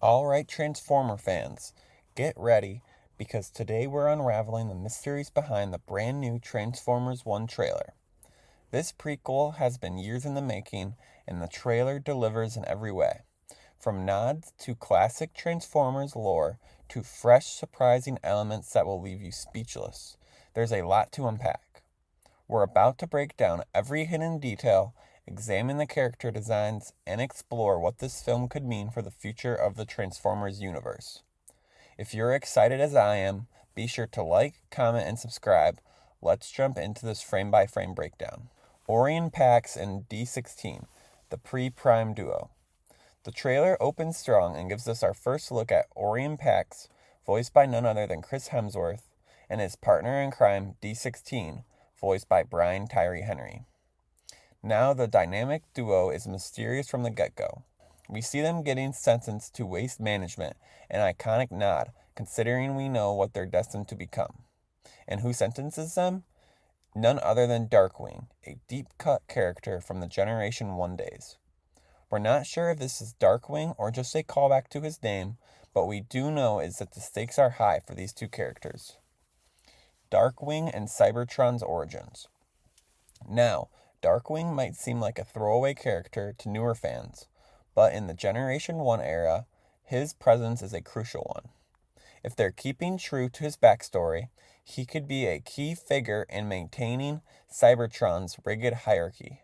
Alright, Transformer fans, get ready because today we're unraveling the mysteries behind the brand new Transformers 1 trailer. This prequel has been years in the making, and the trailer delivers in every way. From nods to classic Transformers lore to fresh, surprising elements that will leave you speechless. There's a lot to unpack. We're about to break down every hidden detail, examine the character designs, and explore what this film could mean for the future of the Transformers universe. If you're excited as I am, be sure to like, comment, and subscribe. Let's jump into this frame-by-frame breakdown. Orion Pax and D16, the pre-Prime duo. The trailer opens strong and gives us our first look at Orion Pax, voiced by none other than Chris Hemsworth, and his partner in crime, D16, voiced by Tyree Henry. Now the dynamic duo is mysterious from the get-go. We see them getting sentenced to waste management, an iconic nod, considering we know what they're destined to become. And who sentences them? None other than Darkwing, a deep-cut character from the Generation 1 days. We're not sure if this is Darkwing or just a callback to his name, but we do know is that the stakes are high for these two characters. Darkwing and Cybertron's origins. Now, Darkwing might seem like a throwaway character to newer fans, but in the Generation 1 era, his presence is a crucial one. If they're keeping true to his backstory, he could be a key figure in maintaining Cybertron's rigid hierarchy.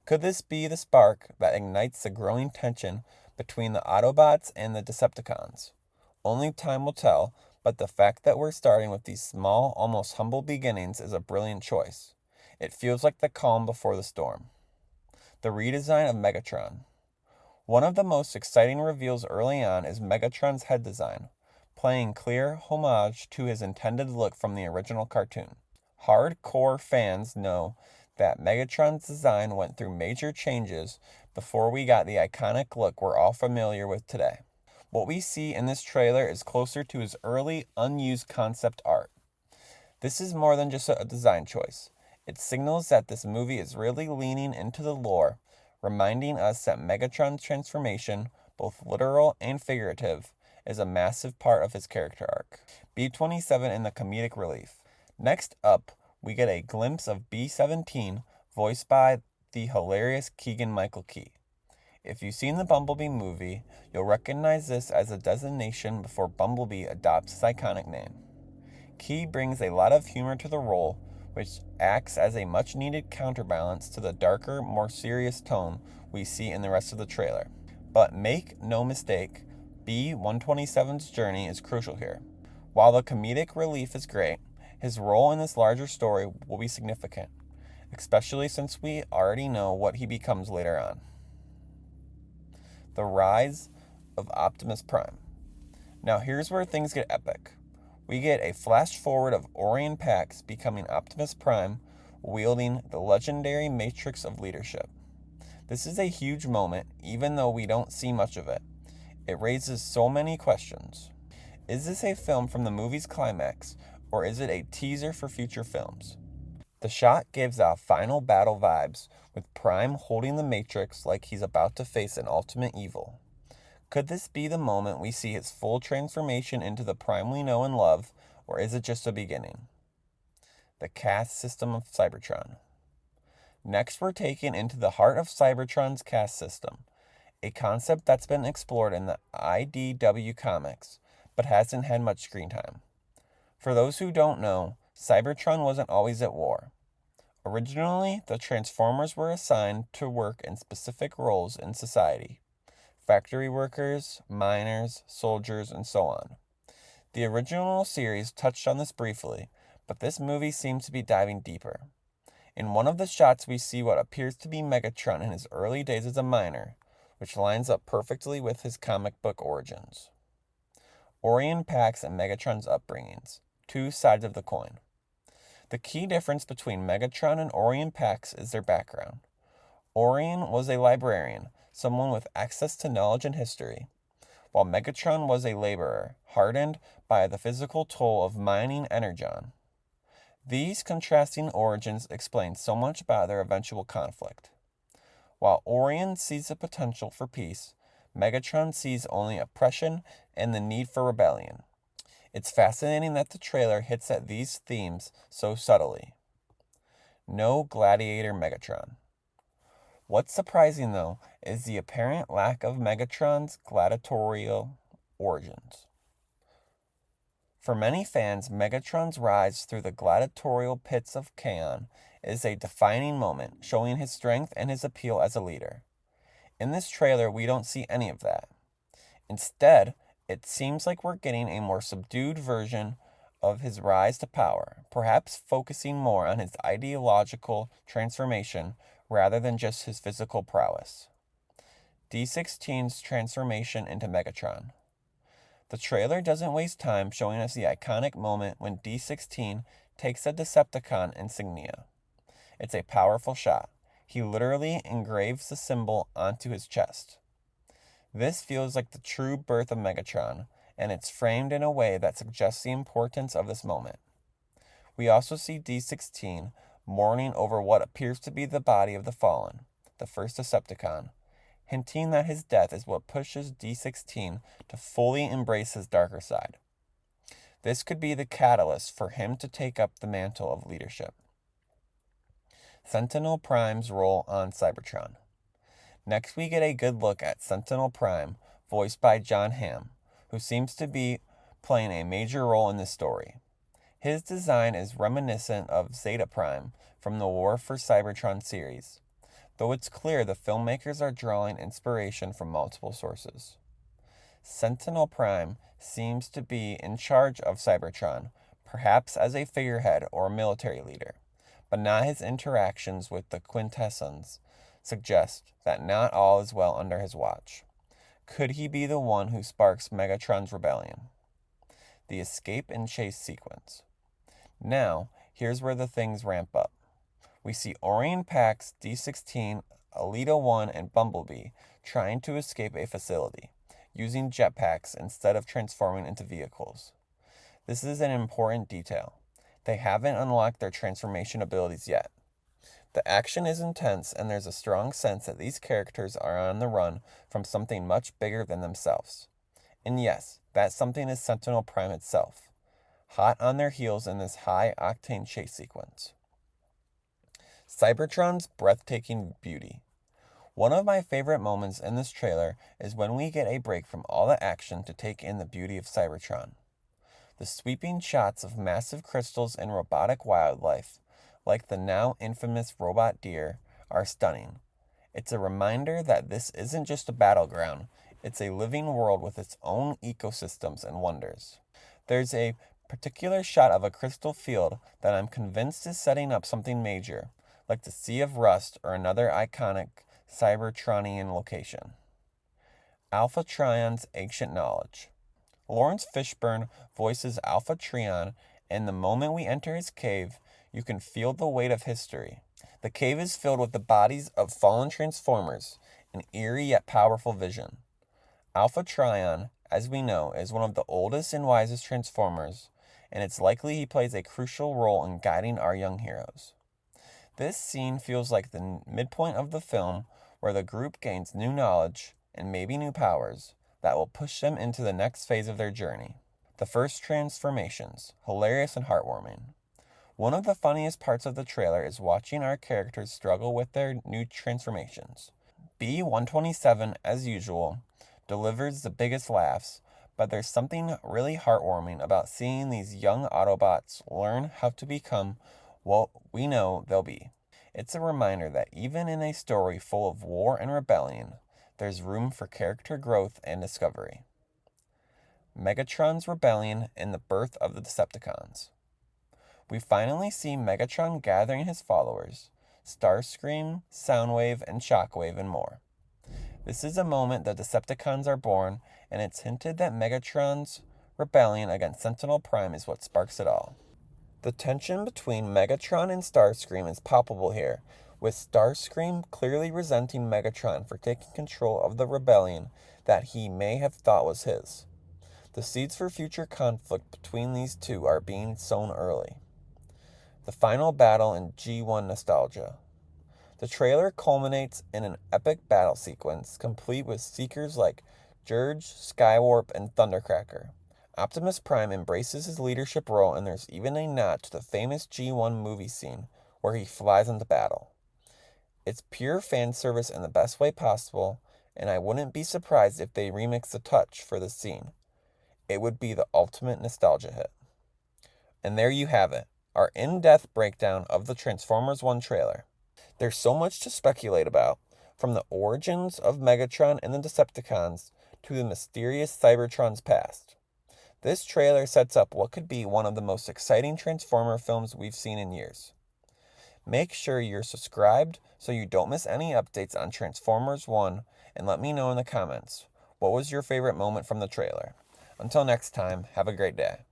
Could this be the spark that ignites the growing tension between the Autobots and the Decepticons? Only time will tell, but the fact that we're starting with these small, almost humble beginnings is a brilliant choice. It feels like the calm before the storm. The redesign of Megatron. One of the most exciting reveals early on is Megatron's head design, playing clear homage to his intended look from the original cartoon. Hardcore fans know that Megatron's design went through major changes before we got the iconic look we're all familiar with today. What we see in this trailer is closer to his early, unused concept art. This is more than just a design choice. It signals that this movie is really leaning into the lore, reminding us that Megatron's transformation, both literal and figurative, is a massive part of his character arc. B-27 and the comedic relief. Next up, we get a glimpse of B-17, voiced by the hilarious Keegan-Michael Key. If you've seen the Bumblebee movie, you'll recognize this as a designation before Bumblebee adopts his iconic name. Key brings a lot of humor to the role, which acts as a much-needed counterbalance to the darker, more serious tone we see in the rest of the trailer. But make no mistake, B-127's journey is crucial here. While the comedic relief is great, his role in this larger story will be significant, especially since we already know what he becomes later on. The rise of Optimus Prime. Now here's where things get epic. We get a flash forward of Orion Pax becoming Optimus Prime, wielding the legendary Matrix of Leadership. This is a huge moment, even though we don't see much of it. It raises so many questions. Is this a film from the movie's climax, or is it a teaser for future films? The shot gives off final battle vibes, with Prime holding the Matrix like he's about to face an ultimate evil. Could this be the moment we see his full transformation into the Prime we know and love, or is it just a beginning? The caste system of Cybertron. Next, we're taken into the heart of Cybertron's caste system, a concept that's been explored in the IDW comics, but hasn't had much screen time. For those who don't know, Cybertron wasn't always at war. Originally, the Transformers were assigned to work in specific roles in society: factory workers, miners, soldiers, and so on. The original series touched on this briefly, but this movie seems to be diving deeper. In one of the shots, we see what appears to be Megatron in his early days as a miner, which lines up perfectly with his comic book origins. Orion Pax and Megatron's upbringings, two sides of the coin. The key difference between Megatron and Orion Pax is their background. Orion was a librarian, someone with access to knowledge and history, while Megatron was a laborer, hardened by the physical toll of mining energon. These contrasting origins explain so much about their eventual conflict. While Orion sees the potential for peace, Megatron sees only oppression and the need for rebellion. It's fascinating that the trailer hits at these themes so subtly. No gladiator Megatron. What's surprising, though, is the apparent lack of Megatron's gladiatorial origins. For many fans, Megatron's rise through the gladiatorial pits of Kaon is a defining moment, showing his strength and his appeal as a leader. In this trailer, we don't see any of that. Instead, it seems like we're getting a more subdued version of his rise to power, perhaps focusing more on his ideological transformation rather than just his physical prowess. D16's transformation into Megatron. The trailer doesn't waste time showing us the iconic moment when D16 takes a Decepticon insignia. It's a powerful shot. He literally engraves the symbol onto his chest. This feels like the true birth of Megatron, and it's framed in a way that suggests the importance of this moment. We also see D16 mourning over what appears to be the body of the Fallen, the first Decepticon, hinting that his death is what pushes D16 to fully embrace his darker side. This could be the catalyst for him to take up the mantle of leadership. Sentinel Prime's role on Cybertron. Next, we get a good look at Sentinel Prime, voiced by John Hamm, who seems to be playing a major role in this story. His design is reminiscent of Zeta Prime from the War for Cybertron series, though it's clear the filmmakers are drawing inspiration from multiple sources. Sentinel Prime seems to be in charge of Cybertron, perhaps as a figurehead or military leader, but not his interactions with the Quintessons suggest that not all is well under his watch. Could he be the one who sparks Megatron's rebellion? The escape and chase sequence. Now, here's where the things ramp up. We see Orion Pax, D16, Alita 1, and Bumblebee trying to escape a facility, using jetpacks instead of transforming into vehicles. This is an important detail. They haven't unlocked their transformation abilities yet. The action is intense, and there's a strong sense that these characters are on the run from something much bigger than themselves. And yes, that something is Sentinel Prime itself, hot on their heels in this high-octane chase sequence. Cybertron's breathtaking beauty. One of my favorite moments in this trailer is when we get a break from all the action to take in the beauty of Cybertron. The sweeping shots of massive crystals and robotic wildlife, like the now infamous robot deer, are stunning. It's a reminder that this isn't just a battleground, it's a living world with its own ecosystems and wonders. There's a particular shot of a crystal field that I'm convinced is setting up something major, like the Sea of Rust or another iconic Cybertronian location. Alpha Trion's ancient knowledge. Laurence Fishburne voices Alpha Trion, and the moment we enter his cave, you can feel the weight of history. The cave is filled with the bodies of fallen Transformers, an eerie yet powerful vision. Alpha Trion, as we know, is one of the oldest and wisest Transformers, and it's likely he plays a crucial role in guiding our young heroes. This scene feels like the midpoint of the film, where the group gains new knowledge, and maybe new powers, that will push them into the next phase of their journey. The first transformations, hilarious and heartwarming. One of the funniest parts of the trailer is watching our characters struggle with their new transformations. B-127, as usual, delivers the biggest laughs, but there's something really heartwarming about seeing these young Autobots learn how to become what we know they'll be. It's a reminder that even in a story full of war and rebellion, there's room for character growth and discovery. Megatron's rebellion and the birth of the Decepticons. We finally see Megatron gathering his followers, Starscream, Soundwave, and Shockwave, and more. This is a moment the Decepticons are born, and it's hinted that Megatron's rebellion against Sentinel Prime is what sparks it all. The tension between Megatron and Starscream is palpable here, with Starscream clearly resenting Megatron for taking control of the rebellion that he may have thought was his. The seeds for future conflict between these two are being sown early. The final battle in G1 nostalgia. The trailer culminates in an epic battle sequence, complete with seekers like Dirge, Skywarp, and Thundercracker. Optimus Prime embraces his leadership role, and there's even a nod to the famous G1 movie scene where he flies into battle. It's pure fan service in the best way possible, and I wouldn't be surprised if they remix the touch for the scene. It would be the ultimate nostalgia hit. And there you have it, our in-depth breakdown of the Transformers 1 trailer. There's so much to speculate about, from the origins of Megatron and the Decepticons to the mysterious Cybertron's past. This trailer sets up what could be one of the most exciting Transformer films we've seen in years. Make sure you're subscribed so you don't miss any updates on Transformers 1, and let me know in the comments, what was your favorite moment from the trailer? Until next time, have a great day.